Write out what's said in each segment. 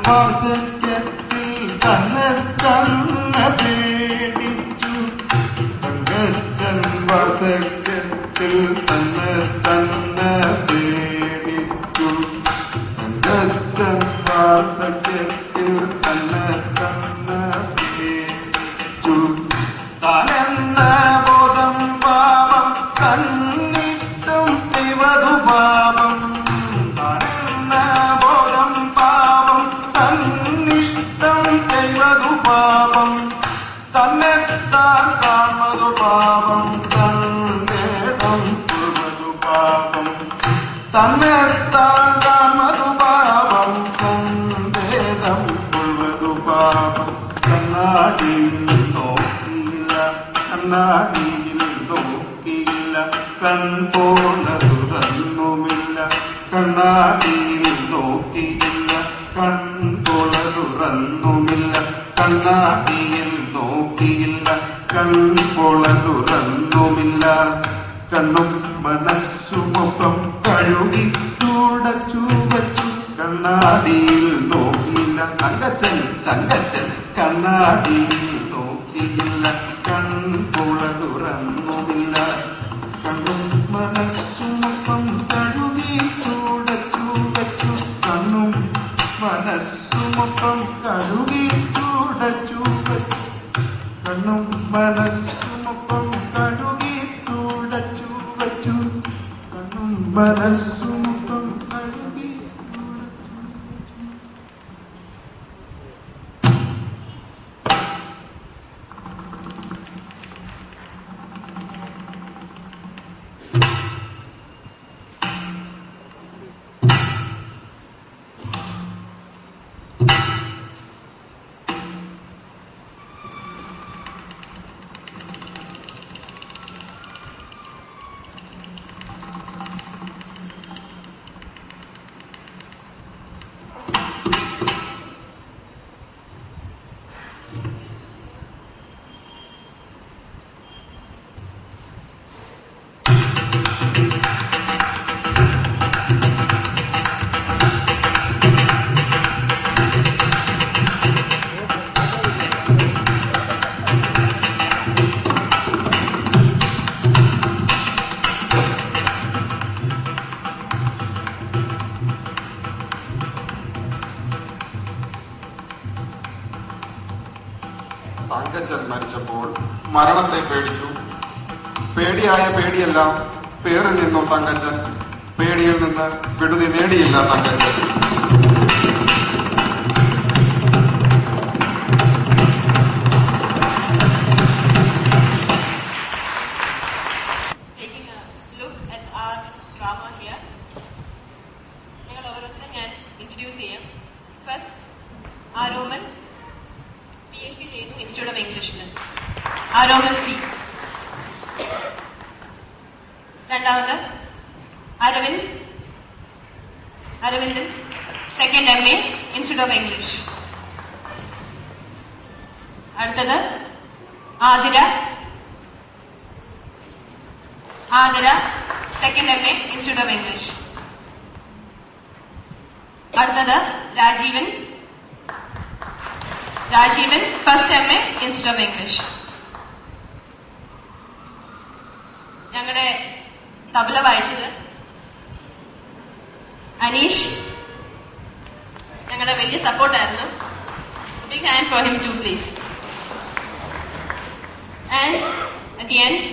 വാർദ്ധക്യത്തിൽ തന്നെ തന്നെ പേടിച്ചു. തങ്കച്ചൻ വാർദ്ധക്യത്തിൽ തന്നെ തന്നെ പേടിച്ചു. തങ്കച്ചൻ വാർദ്ധക്യത്തിൽ തന്നെ തന്നെ പേടിച്ചു. താനെന്ന ബോധം പാപം തന്നിട്ടും ചെയ്വതു പാപം. താനെന്ന ബോധം പാപം തന്നിഷ്ടം ചെയ്വതു പാപം. തന്നെത്താൻ കാണുന്നതു പാപം തന്നേടം കൊള്ളുവതു പാപം. തന്നെത്താൻ കാണുന്നതു പാപം തന്നേടം കൊള്ളുവതു പാപം. കണ്ണാടിയിൽ നോക്കിയില്ല കണ്ണാടിയിൽ നോക്കിയില്ല കൺപോണ തുറന്നുമില്ല. കണ്ണാടിയിൽ നോക്കിയില്ല കൺപോള തുറന്നുമില്ല. കണ്ണാടിയിൽ നോക്കിയില്ല കൺപോള തുറന്നുമില്ല. കണ്ണും മനസ്സുമൊപ്പം കഴുകി തുടച്ചു വച്ചു. കണ്ണാടിയിൽ നോക്കിയില്ല തങ്കച്ചൻ തങ്കച്ചൻ. കണ്ണാടിയിൽ നോക്കിയില്ല കൺപോള തുറന്നുമില്ല. കണ്ണും മനസ്സുമൊപ്പം കഴുകി തുടച്ചു വച്ചു. കണ്ണും മനസ്സുമൊപ്പം കഴുകി തുടച്ചു വച്ചു. കണ്ണും മനസ്സുമൊപ്പം കഴുകി തുടച്ചു വച്ചു. കണ്ണും മനസ്സുമൊപ്പം കഴുകി തുടച്ചു വച്ചു. തങ്കച്ചൻ മരിച്ചപ്പോൾ മരണത്തെ പേടിച്ചു. പേടിയായ പേടിയെല്ലാം പേറിൽ നിന്നു തങ്കച്ചൻ. പേടിയിൽ നിന്ന് വിടുതി നേടിയില്ല തങ്കച്ചൻ. നിങ്ങൾ ഓരോരുത്തരും ഞാൻ ഇൻട്രൊഡ്യൂസ് ചെയ്യാം. ഫസ്റ്റ് ആരോമൻ PhD ചെയ്യുന്നു ഇൻസ്റ്റിറ്റ്യൂട്ട് ഓഫ് ഇംഗ്ലീഷിൽ. ആരോമൻ ടി. രണ്ടാമത് Aravindan second MA institute of English. അടുത്തത് Athira second MA institute of English. അടുത്തത് Rajeevan first MA institute of English. ഞങ്ങളുടെ തബല വായിച്ചത് അനീഷ്. ഞങ്ങളുടെ വലിയ സപ്പോർട്ടായിരുന്നു. Big hand for him too please. And at the end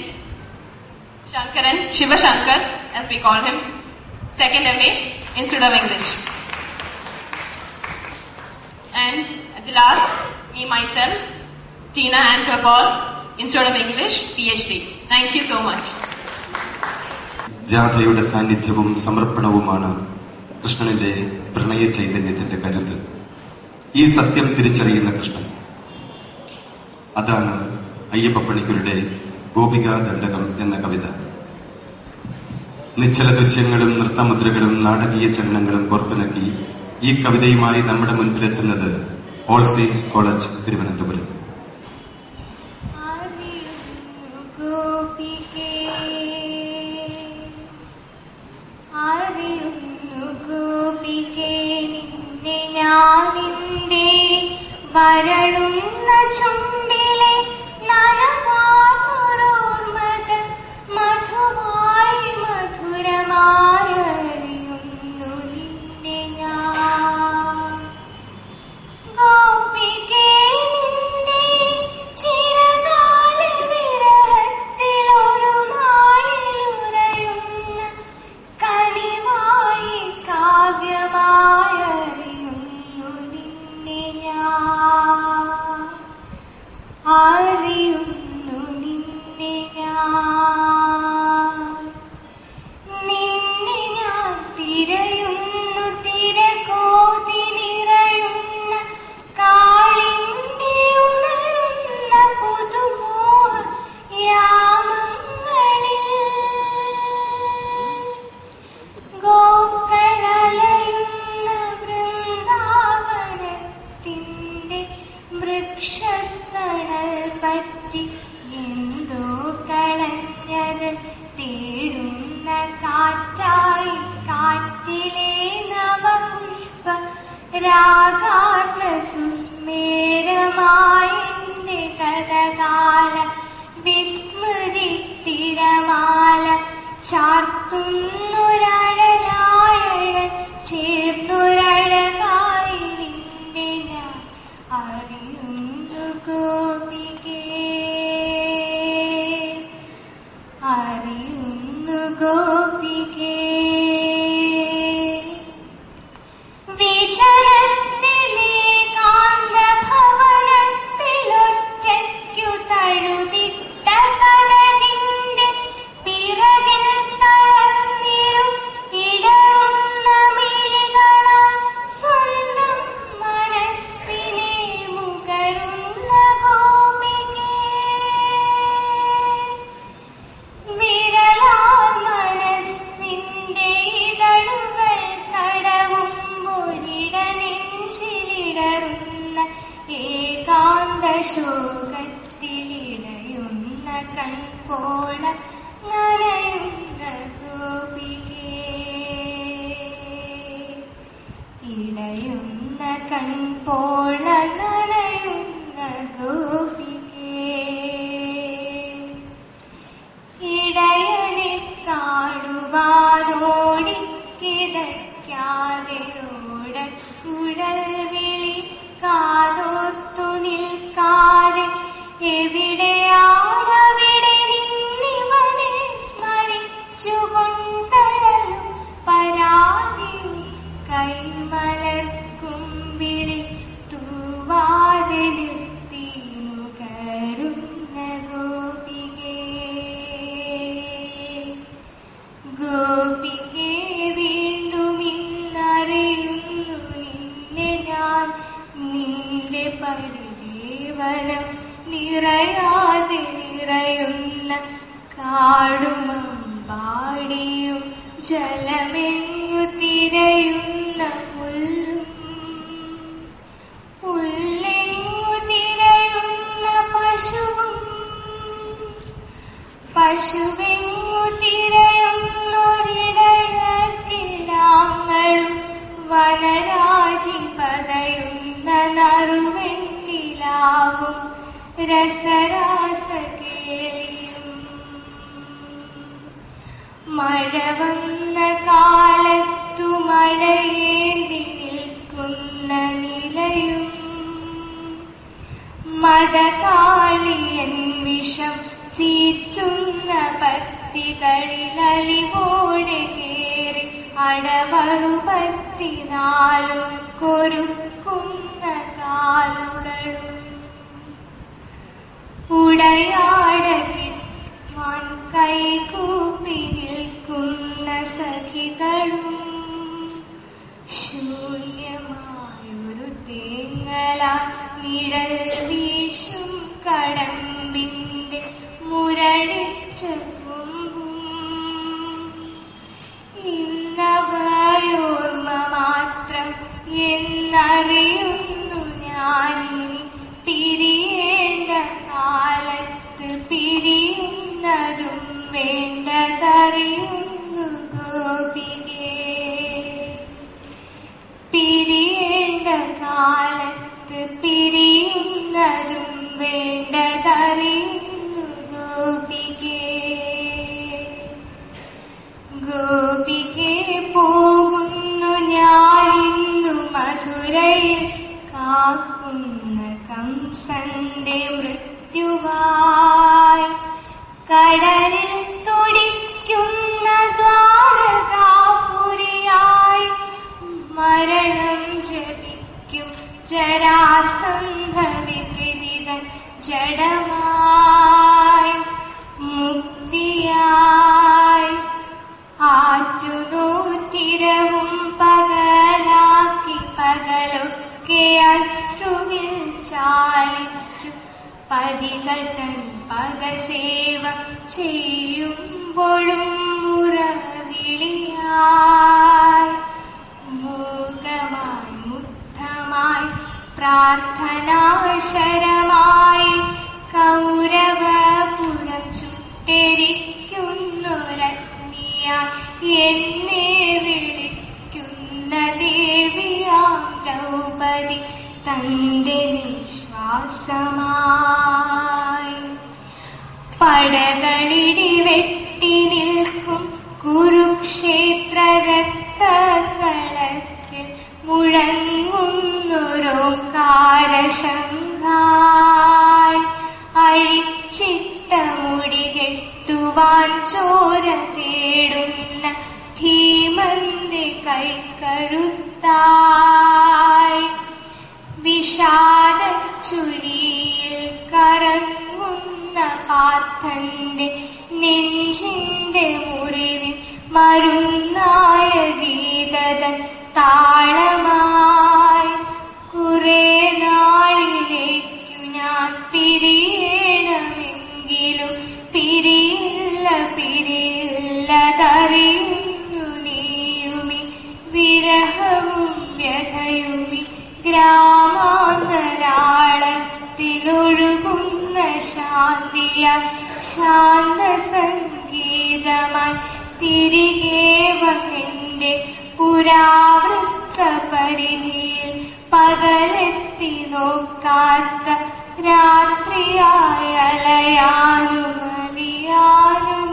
Shankaran, Shivashankar as we call him, second MA Institute of English. And at the last, me myself, Tina Antropol, Institute of English, PhD. Thank you so much. രാധയുടെ സാന്നിധ്യവും സമർപ്പണവുമാണ് കൃഷ്ണനിലെ പ്രണയ ചൈതന്യത്തിന്റെ കരുത്ത്. ഈ സത്യം തിരിച്ചറിയുന്ന കൃഷ്ണൻ. അതാണ് അയ്യപ്പപ്പണിക്കരുടെ ഗോപികാ ദണ്ഡകം എന്ന കവിത. നിശ്ചല ദൃശ്യങ്ങളും നൃത്തമുദ്രകളും നാടകീയ ചലനങ്ങളും കോർത്തിണക്കി ഈ കവിതയുമായി നമ്മുടെ മുൻപിലെത്തുന്നത് ഓൾ സെയിൻസ് കോളേജ് തിരുവനന്തപുരം. ഗോപികേ നിന്നെ ഞാനിന്ന് വരളുന്ന ചുണ്ടിലെ നനവാർമകൾ മധുവായി മധുരമായി അറിയുന്നു നിന്നെ ഞാൻ. ഗോപികേ നിന്റെ ചിരകാല വിരഹത്തിൽ ഒരു നാളിലുറയുന്ന കനിവായി കാവ്യമായി അറിയുന്നു നിന്നെ ഞാൻ. അറിയുന്നു നിന്നെ ഞാൻ. നിന്നെ ഞാൻ തിരയുന്നു തിരകോതി നിറയുന്ന കാളിന്റെ ഉണരുന്ന പുതുമോഹ യാമങ്ങളിൽ. ഗോക്കളലയുന്ന വൃന്ദാവനത്തിന്റെ വൃക്ഷത്തണൽ പറ്റി എന്തോ കളഞ്ഞത് തേടുന്ന കാറ്റായി കാറ്റിലെ നവപുഷ്പ രാഗാത്ര സുസ്മേരമായി എന്റെ കഥകാല വിസ്മൃതി തിരമാല ചാർത്തുന്നൊരഴലായഴ ചേർന്നൊരഴകായി നിന്നെ ഞാൻ അറിയുന്നു ഗോപികേ. അറിയുന്നു ഗോപികേ. വിചരത്തിലെ കാന്തഭവനത്തിലൊറ്റയ്ക്കു തഴുതിട്ട കനകിന്റെ പിറകിൽ തളർന്നിരും ഇടറുന്ന മിഴികളാൽ സ്വന്തം മനസ്സിനെ മുകരുന്ന ഗോപികേ. വിരലാൽ മനസ്സിന്റെ ഇതളുകൾ തടവുമ്പോഴിടനെഞ്ചിലിടറുന്ന ഏകാന്ത ശോകത്തിലിടയുന്ന കൺപോള നനയുന്ന ഗോപികേ. ഇടയുന്ന കൺപോള നനയുന്ന ഗോപികേ. ഇടയനെ കാണുവാനോടിക്കിതയ്ക്കാതെ ഓടക്കുഴൽ വിളി കാതോർത്തു നിൽക്കാതെ എവിടെയാണവിടെ നിന്നിവനെ സ്മരിച്ചുകൊണ്ടഴലും പരാതിയും കൈമലർക്കുമ്പിളിൽ തൂവാതെ നിർത്തി നുകരുന്ന ഗോപികേ. ഗോപികേ വീണ്ടും ഇന്നറിയുന്നു നിന്നെ ഞാൻ. നിന്റെ പരിദേവനം നിറയാതെ നിറയുന്ന കാടുമമ്പാടിയും ജലമെങ്ങു തിരയുന്ന പുല്ലും പുല്ലെങ്ങു തിരയുന്ന പശുവും പശുവെങ്ങു തിരയുന്നൊരിടയക്കിടാങ്ങളും വനരാജി പതയുന്ന നറുവെണ്ണിലാവും രസരാസകേളിയും. മഴ വന്ന കാലത്തു മഴയേന്തി നിൽക്കുന്ന നിലയും മതകാളിയൻ വിഷം ചീർച്ചുന്ന പത്തികളിൽ അലിവോടെ കേറി അടവറുപത്തിനാലും കൊരുക്കുന്ന കാലുകളും ഉടയാടകിൻ കൈകൂപ്പി നിൽക്കുന്ന സഖികളും ശൂന്യമായൊരു തേങ്ങല നിഴൽ വീശും കടമ്പിന്റെ മുരടിച്ച തുമ്പും ഇന്നവയോർമ്മ മാത്രം എന്നറിയുന്നു ഞാനിനി പിരിയേണ്ട കാലത്ത് പിരിയുന്നതും വേണ്ടതറിയുന്നു ഗോപികേ. പിരിയേണ്ട കാലത്ത് പിരിയുന്നതും വേണ്ടതറിയുന്നു ഗോപികേ പോകുന്നു ഞാനിന്നു മധുരയിൽ കാക്കുന്ന കംസന്റെ മൃത്യുവായി കടലിൽ തുടിക്കുന്ന ദ്വാരകാപുരിയായി മരണം ജപിക്കും ജരാസന്ധ വികൃതിതൻ ജഡമായി മുക്തിയായി ആറ്റുനൂറ്റിരവും പകലാക്കി പകലൊക്കെ അശ്രുവിൽ ചാലിച്ചു പതികൾ തൻ പദസേവ ചെയ്യുമ്പോഴും മുറവിളിയായി മൂകമായി മുഗ്ധമായി പ്രാർത്ഥനാശരമായി കൗരവപുരം ചുട്ടരിക്കുന്നൊരഗ്നിയായി എന്നെ വിളിക്കുന്ന ദേവിയാം ദ്രൗപദി തന്റെ നിശ്വാസമായി പടകളിടി വെട്ടി നിൽക്കും കുരുക്ഷേത്ര രക്തകളത്തിൽ മുഴങ്ങുന്നൊരോകാരശങ്കായി അഴിച്ചിട്ട മുടി കെട്ടുവാൻ ചോര തേടുന്ന ഭീമന്റെ കൈക്കരുത്തായി വിഷാദച്ചുഴിയിൽ കറങ്ങുന്ന പാർത്ഥന്റെ നെഞ്ചിന്റെ മുറിവിൽ മരുന്നായ ഗീതതൻ താളമായി കുറെ നാളിലേക്കു ഞാൻ പിരിയണമെങ്കിലും പിരിയില്ലതറിയുന്നു നീയുമി വിരഹവും വ്യഥയുമി ഗ്രാമാന്തരാളത്തിലൊഴുകുന്ന ശാന്തിയ ശാന്ത സംഗീതമായി തിരികെ വന്നെന്റെ പുരാവൃത്ത പരിധിയിൽ പകലെത്തി നോക്കാത്ത രാത്രിയായ അലയാനും അലിയാനും